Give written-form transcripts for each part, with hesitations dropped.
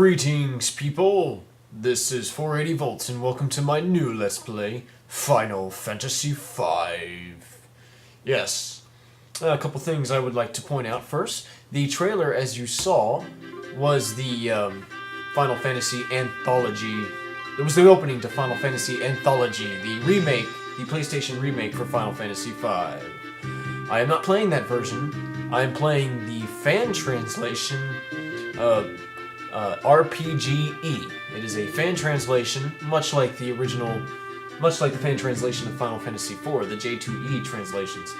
Greetings, people! This is 480 Volts, and welcome to my new Let's Play, Final Fantasy V. Yes, a couple things I would like to point out first. The trailer, as you saw, was the Final Fantasy Anthology. It was the opening to Final Fantasy Anthology, the remake, the PlayStation remake for Final Fantasy V. I am not playing that version. I am playing the fan translation RPGE. It is a fan translation, much like the fan translation of Final Fantasy IV, the J2E translations.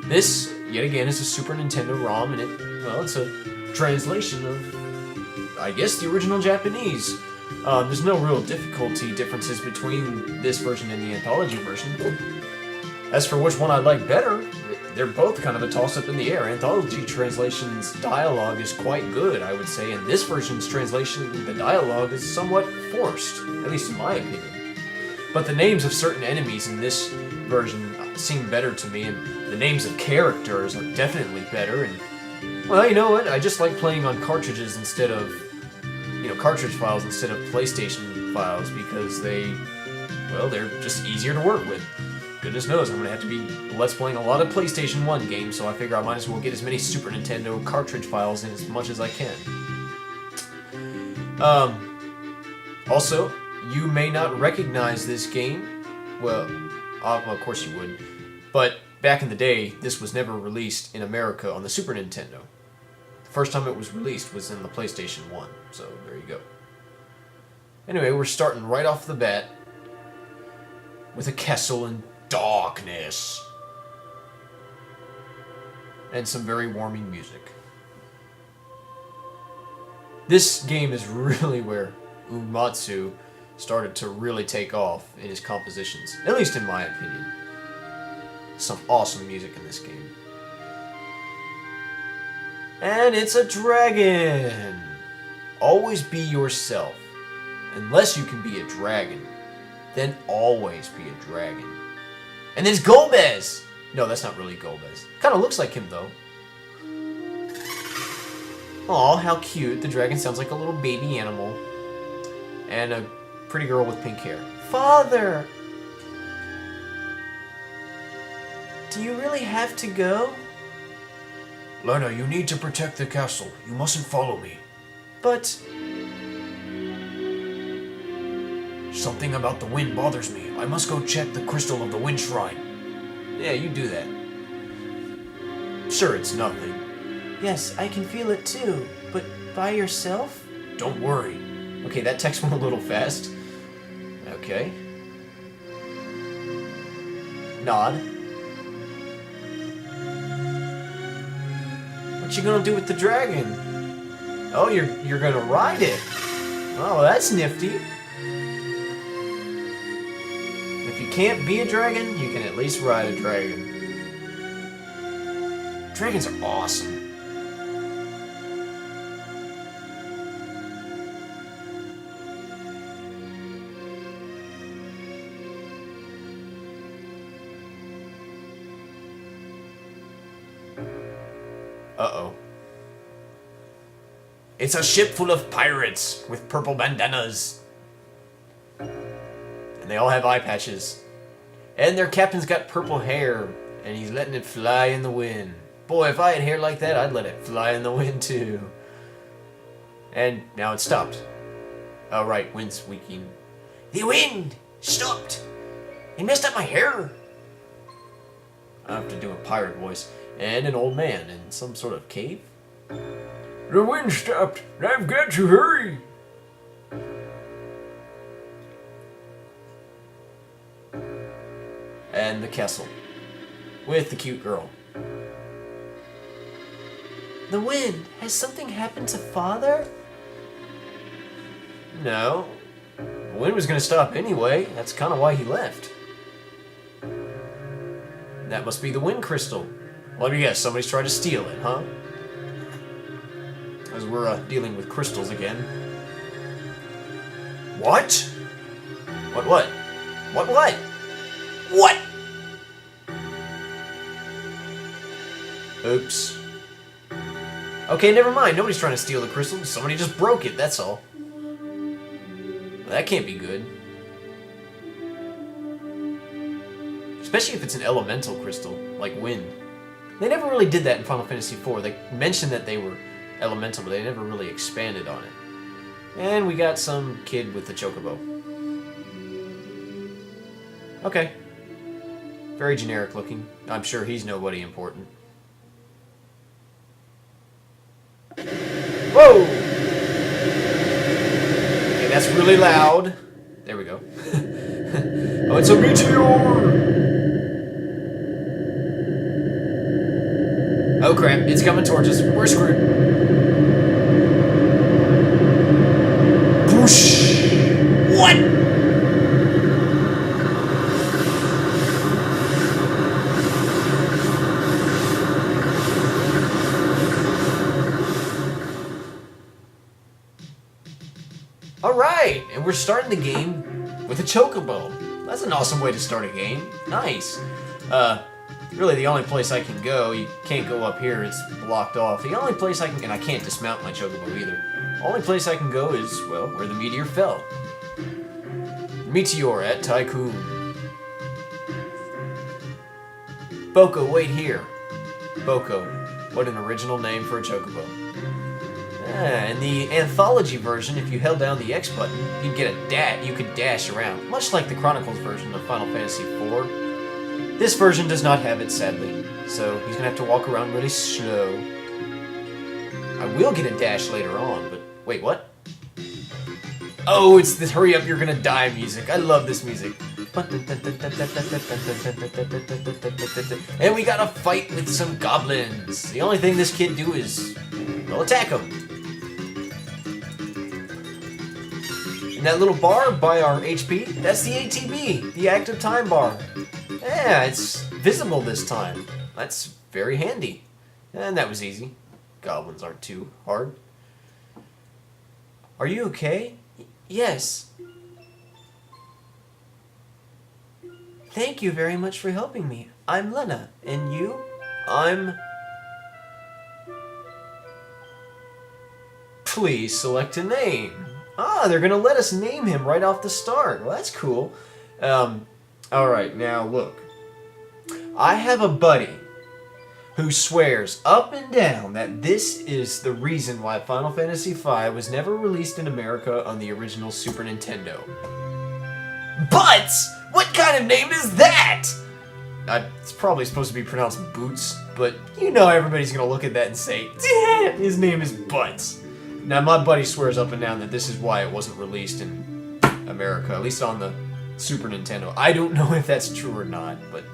This, yet again, is a Super Nintendo ROM, and it's a translation of, I guess, the original Japanese. There's no real difficulty differences between this version and the Anthology version. As for which one I like better, they're both kind of a toss-up in the air. Anthology translation's dialogue is quite good, I would say, and this version's translation, the dialogue is somewhat forced, at least in my opinion. But the names of certain enemies in this version seem better to me, and the names of characters are definitely better, and, well, you know what, I just like playing on cartridges instead of, cartridge files instead of PlayStation files, because they're just easier to work with. Goodness knows, I'm going to have to be Let's Playing a lot of PlayStation 1 games, so I figure I might as well get as many Super Nintendo cartridge files in as much as I can. Also, you may not recognize this game. Well, of course you would. But back in the day, this was never released in America on the Super Nintendo. The first time it was released was in the PlayStation 1, so there you go. Anyway, we're starting right off the bat with a Kessel and darkness. And some very warming music. This game is really where Uematsu started to really take off in his compositions, at least in my opinion. Some awesome music in this game. And it's a dragon! Always be yourself. Unless you can be a dragon, then always be a dragon. And there's Golbez! No, that's not really Golbez. Kind of looks like him, though. Aw, how cute. The dragon sounds like a little baby animal. And a pretty girl with pink hair. Father! Do you really have to go? Lena, you need to protect the castle. You mustn't follow me. But... something about the wind bothers me. I must go check the crystal of the wind shrine. Yeah, you do that. Sure, it's nothing. Yes, I can feel it too. But by yourself? Don't worry. Okay, that text went a little fast. Okay. Nod. What you gonna do with the dragon? Oh, you're gonna ride it. Oh, that's nifty. If you can't be a dragon, you can at least ride a dragon. Dragons are awesome. Uh-oh. It's a ship full of pirates with purple bandanas. And they all have eye patches. And their captain's got purple hair, and he's letting it fly in the wind. Boy, if I had hair like that, I'd let it fly in the wind too. And now it's stopped. Oh right, wind's weakening. The wind stopped. It messed up my hair. I have to do a pirate voice. And an old man in some sort of cave. The wind stopped, and I've got to hurry. And the Kessel, with the cute girl. The wind, has something happened to Father? No. The wind was going to stop anyway, that's kind of why he left. That must be the wind crystal. Let me guess, somebody's tried to steal it, huh? As we're dealing with crystals again. What? What? What? Oops. Okay, never mind. Nobody's trying to steal the crystal. Somebody just broke it, that's all. That can't be good. Especially if it's an elemental crystal, like wind. They never really did that in Final Fantasy IV. They mentioned that they were elemental, but they never really expanded on it. And we got some kid with the Chocobo. Okay. Very generic looking. I'm sure he's nobody important. Whoa! Okay, that's really loud. There we go. Oh, it's a meteor! Oh crap, it's coming towards us. We're screwed. Whoosh! What? Alright, and we're starting the game with a Chocobo. That's an awesome way to start a game. Nice. Really the only place I can go, you can't go up here, it's blocked off. The only place I can, and I can't dismount my Chocobo either. The only place I can go is, well, where the meteor fell. Meteor at Tycoon. Boko, wait here. Boko, what an original name for a Chocobo. In the anthology version, if you held down the X button, you'd get a you could dash around, much like the Chronicles version of Final Fantasy IV. This version does not have it, sadly, so he's gonna have to walk around really slow. I will get a dash later on, but wait, what? Oh, it's this hurry up, you're gonna die music. I love this music. And we got a fight with some goblins. The only thing this kid do is, well, attack them. And that little bar by our HP, that's the ATB, the active time bar. Yeah, it's visible this time. That's very handy. And that was easy. Goblins aren't too hard. Are you okay? Yes. Thank you very much for helping me. I'm Lena. And you? I'm... Please select a name. Ah, they're gonna let us name him right off the start. Well, that's cool. Alright, now look. I have a buddy who swears up and down that this is the reason why Final Fantasy V was never released in America on the original Super Nintendo. But! What kind of name is that? It's probably supposed to be pronounced Boots, but you know everybody's gonna look at that and say, his name is Butts. Now my buddy swears up and down that this is why it wasn't released in America, at least on the Super Nintendo. I don't know if that's true or not, but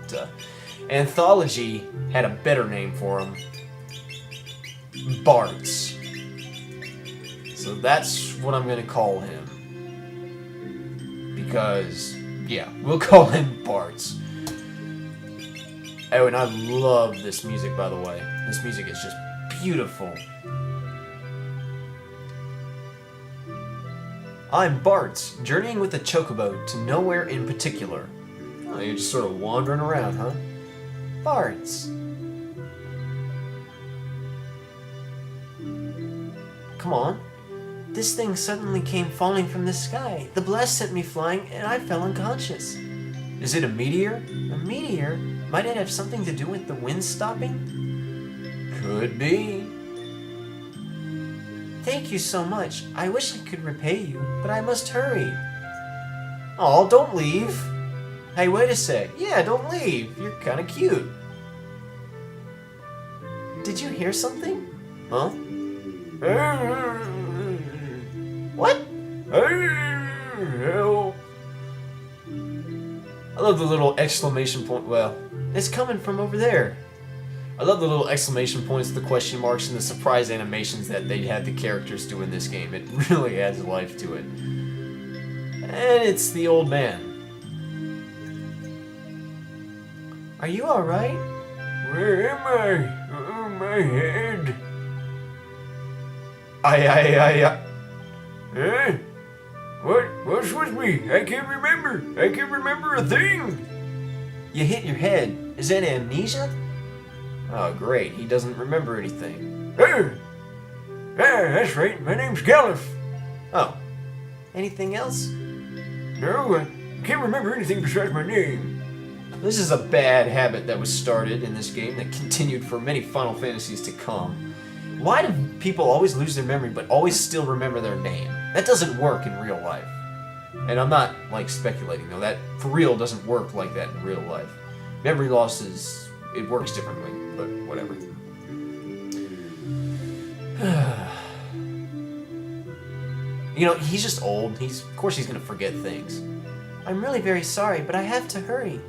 Anthology had a better name for him. Bart's. So that's what I'm gonna call him. Because, yeah, we'll call him Bart's. Oh, and I love this music, by the way. This music is just beautiful. I'm Bart, journeying with a Chocobo to nowhere in particular. Oh, you're just sort of wandering around, huh? Bart's. Come on. This thing suddenly came falling from the sky. The blast sent me flying, and I fell unconscious. Is it a meteor? A meteor? Might it have something to do with the wind stopping? Could be. Thank you so much. I wish I could repay you, but I must hurry. Oh, don't leave. Hey, wait a sec. Yeah, don't leave. You're kind of cute. Did you hear something? Huh? What? Help. I love the little exclamation point. Well, it's coming from over there. I love the little exclamation points, the question marks, and the surprise animations that they had the characters do in this game. It really adds life to it. And it's the old man. Are you alright? Where am I? Oh, my head. Eh? What's with me? I can't remember. I can't remember a thing. You hit your head. Is that amnesia? Oh, great. He doesn't remember anything. That's right. My name's Galif. Oh. Anything else? No, I can't remember anything besides my name. This is a bad habit that was started in this game that continued for many Final Fantasies to come. Why do people always lose their memory but always still remember their name? That doesn't work in real life. And I'm not, like, speculating, though. That, for real, doesn't work like that in real life. Memory loss is... it works differently, but whatever. You know, he's just old. Of course he's gonna forget things. I'm really very sorry, but I have to hurry.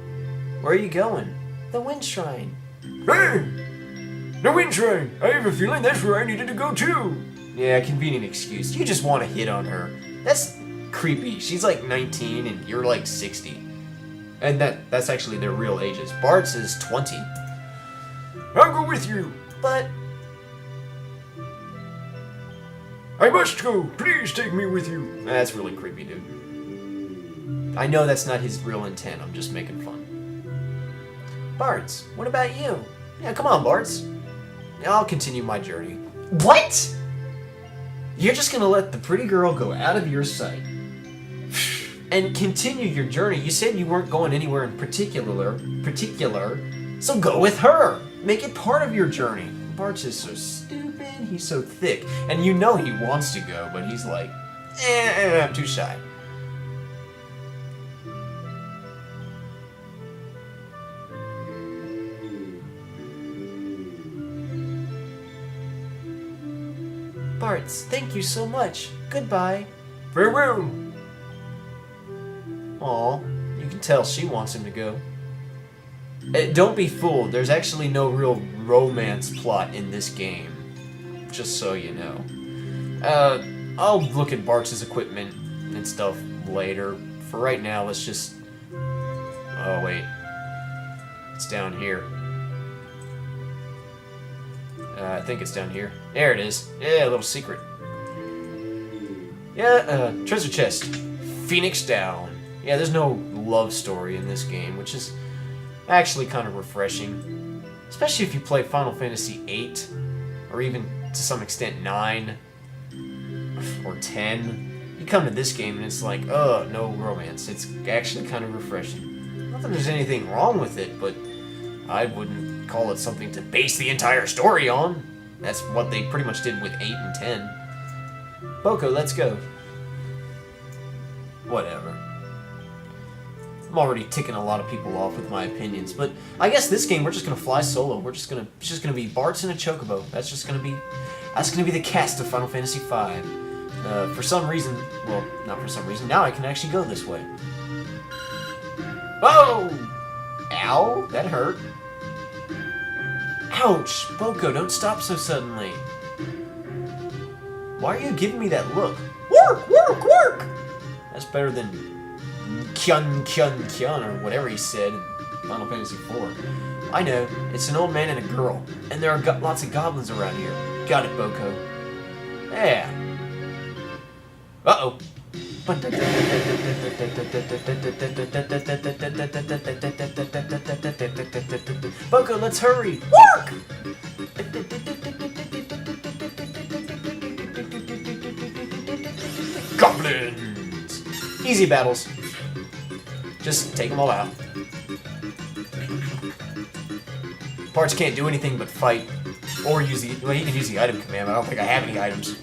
Where are you going? The Wind Shrine. Hey! The Wind Shrine! I have a feeling that's where I needed to go too! Yeah, convenient excuse. You just want to hit on her. That's creepy. She's like 19 and you're like 60. And that's actually their real ages. Bart's is 20. I'll go with you! But... I must go! Please take me with you! that's really creepy, dude. I know that's not his real intent. I'm just making fun. Bart's, what about you? Yeah, come on, Bart's. I'll continue my journey. What? You're just gonna let the pretty girl go out of your sight and continue your journey? You said you weren't going anywhere in particular, so go with her. Make it part of your journey. Bart's is so stupid. He's so thick. And you know he wants to go, but he's like, I'm too shy. Bart's, thank you so much. Goodbye. Farewell! Aw, you can tell she wants him to go. Don't be fooled, there's actually no real romance plot in this game. Just so you know. I'll look at Bart's equipment and stuff later. For right now, let's just... oh, wait. It's down here. I think it's down here. There it is. Yeah, a little secret. Yeah, treasure chest. Phoenix down. Yeah, there's no love story in this game, which is actually kind of refreshing. Especially if you play Final Fantasy VIII, or even to some extent 9, or 10. You come to this game and it's like, no romance. It's actually kind of refreshing. Not that there's anything wrong with it, but I wouldn't call it something to base the entire story on. That's what they pretty much did with 8 and 10. Boko, let's go. Whatever. I'm already ticking a lot of people off with my opinions, but I guess this game we're just gonna fly solo. It's just gonna be Bart's and a Chocobo. That's gonna be the cast of Final Fantasy V. For some reason, well, not for some reason, now I can actually go this way. Whoa! Ow, that hurt. Ouch! Boko, don't stop so suddenly. Why are you giving me that look? Work! Work! Work! That's better than Kyun Kyun Kyun or whatever he said in Final Fantasy IV. I know, it's an old man and a girl, and there are lots of goblins around here. Got it, Boko. Yeah. Uh-oh. Boko, let's hurry! Work! Goblins! Easy battles. Just take them all out. Parts can't do anything but fight. Or use the... well, he can use the item command, but I don't think I have any items.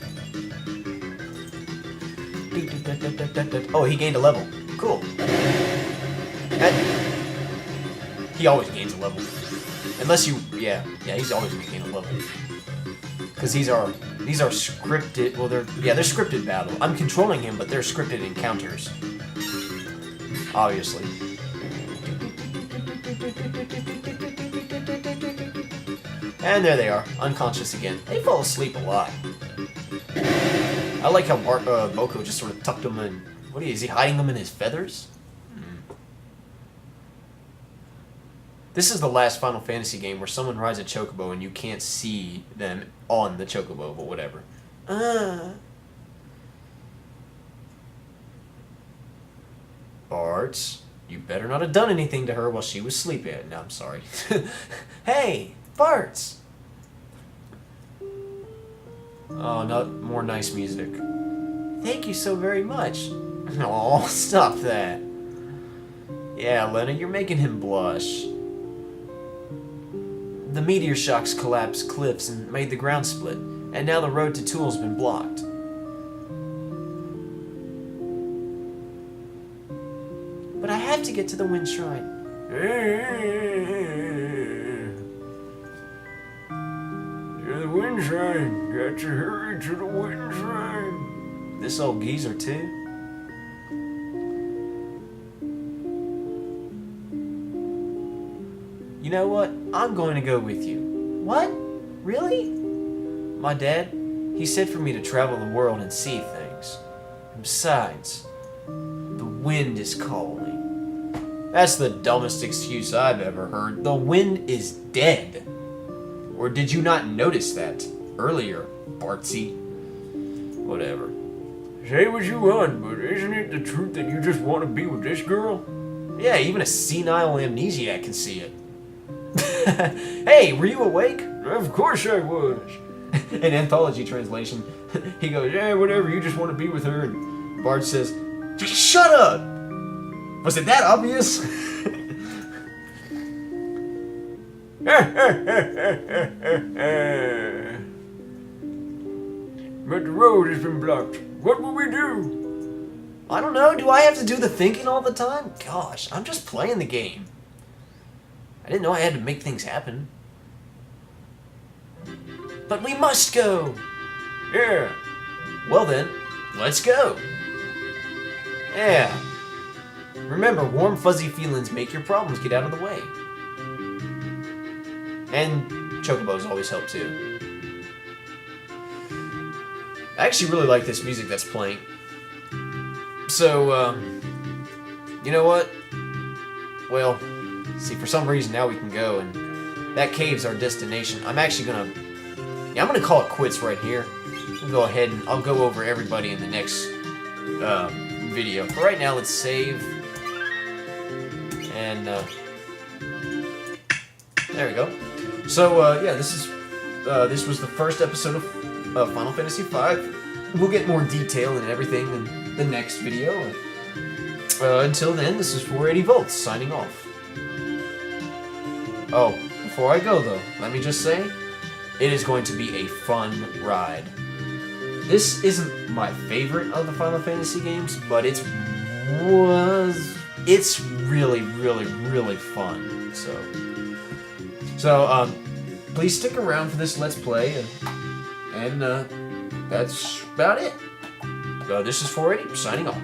Oh, he gained a level. Cool. He always gains a level. Unless you... yeah, he's always going to gain a level. Because these are scripted... well, they're scripted battle. I'm controlling him, but they're scripted encounters. Obviously. And there they are, unconscious again. They fall asleep a lot. I like how Boko just sort of tucked them in. What is he hiding them in his feathers? This is the last Final Fantasy game where someone rides a Chocobo and you can't see them on the Chocobo, but whatever. Bart, you better not have done anything to her while she was sleeping. No, I'm sorry. Hey, Bart! Oh, not more nice music. Thank you so very much. Oh, stop that. Yeah, Lena, you're making him blush. The meteor shocks collapsed cliffs and made the ground split, and now the road to Tool's been blocked. But I have to get to the Wind Shrine. To the Wind Shrine. Got to hurry to the Wind Shrine. This old geezer, too? You know what? I'm going to go with you. What? Really? My dad, he said for me to travel the world and see things. And besides, the wind is calling. That's the dumbest excuse I've ever heard. The wind is dead. Or did you not notice that earlier, Bartsy? Whatever. Say what you want, but isn't it the truth that you just want to be with this girl? Yeah, even a senile amnesiac can see it. Hey, were you awake? Of course I was. In anthology translation, he goes, Yeah, whatever, you just want to be with her. And Bart says, just shut up! Was it that obvious? But the road has been blocked. What will we do? I don't know, do I have to do the thinking all the time? Gosh, I'm just playing the game. I didn't know I had to make things happen. But we must go! Yeah. Well then, let's go! Yeah. Remember, warm fuzzy feelings make your problems get out of the way. And Chocobos always help too. I actually really like this music that's playing. So, you know what? Well, see, for some reason now we can go, and that cave's our destination. I'm actually gonna call it quits right here. We'll go ahead and I'll go over everybody in the next video. For right now, let's save. And there we go. So yeah, this was the first episode of Final Fantasy V. We'll get more detail and everything in the next video. Until then, this is 480 volts signing off. Oh, before I go though, let me just say, it is going to be a fun ride. This isn't my favorite of the Final Fantasy games, but it's really, really, really fun. So please stick around for this Let's Play, and that's about it. This is 480 signing off.